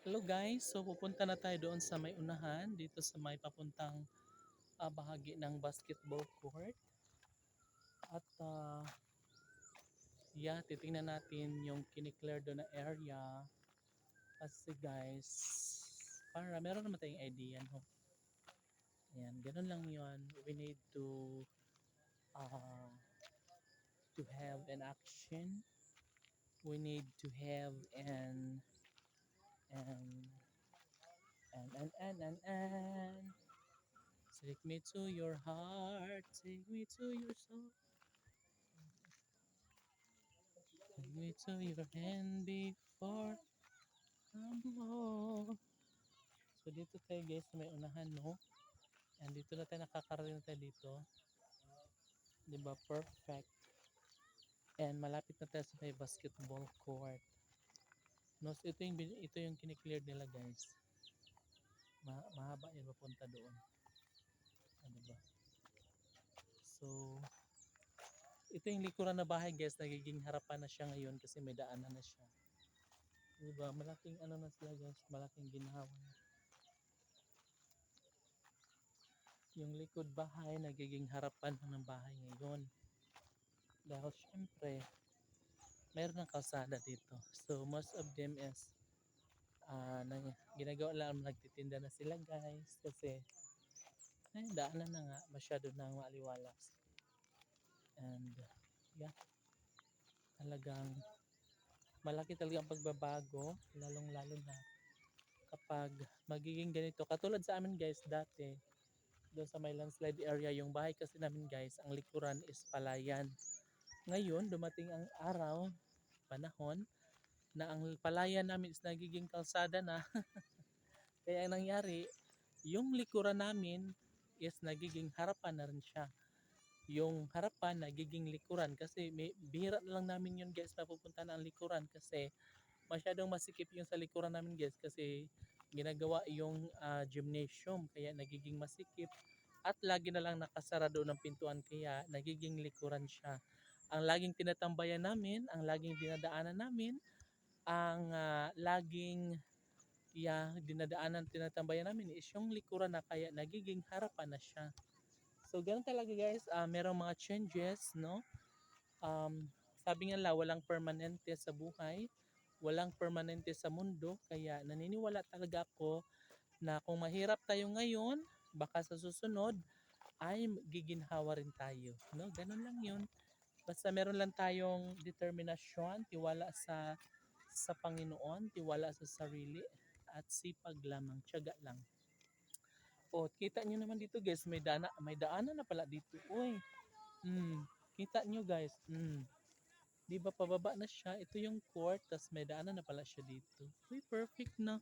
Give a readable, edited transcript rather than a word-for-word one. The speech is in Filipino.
Hello guys, so pupunta na tayo doon sa may unahan, dito sa may papuntang bahagi ng basketball court. At yeah, titingnan natin yung kiniklear doon na area. Kasi guys, para meron naman tayong idea, no? Ayan, ganun lang yun. We need uh, to have an action. We need to have and and take me to your heart, take me to your soul. Take me to your hand before I'm home. So dito tayo guys sa may unahan, no? And dito na tayo, nakakarating na tayo dito. Diba? Perfect. And malapit na tayo sa may basketball court. No, so ito yung kiniklear nila guys. Mahaba yun papunta doon. Diba? So ito yung likuran na bahay guys, nagiging harapan na siya ngayon kasi may daanan na siya. Diba? Malaking ano na sila guys, malaking ginhawa na. Yung likod bahay nagiging harapan ng bahay ngayon. Dahil syempre, mayroon ng kalsada dito. So most of them is ginagawa lang, nagtitinda na sila guys kasi daanan na nga, masyado nang maaliwalas. And yeah, talagang malaki talaga ang pagbabago, lalong lalo na kapag magiging ganito. Katulad sa amin guys dati, doon sa may landslide area, yung bahay kasi namin guys, ang likuran is palayan. Ngayon, dumating ang araw, panahon, na ang palayan namin is nagiging kalsada na. Kaya ang nangyari, yung likuran namin is nagiging harapan na rin siya. Yung harapan nagiging likuran kasi bihira na lang namin yun guys mapupunta na ang likuran kasi masyadong masikip yung sa likuran namin guys kasi ginagawa yung gymnasium kaya nagiging masikip at lagi na lang nakasara doon ng pintuan kaya nagiging likuran siya. Ang laging tinatambayan namin, ang laging dinadaanan namin, ang dinadaanan tinatambayan namin is yung likuran na kaya nagiging harapan na siya. So ganun talaga guys, merong mga changes, no? Sabi nga walang permanente sa buhay, walang permanente sa mundo, kaya naniniwala talaga ako na kung mahirap tayo ngayon, baka sa susunod ay giginhawa rin tayo, no? Ganun lang 'yun. Basta meron lang tayong determinasyon, tiwala sa Panginoon, tiwala sa sarili at sipag lamang, tiyaga lang. O, kita nyo naman dito guys, may daanan na pala dito. Uy, kita nyo guys. Di ba pababa na siya? Ito yung court, tas may daanan na pala siya dito. Uy, perfect na.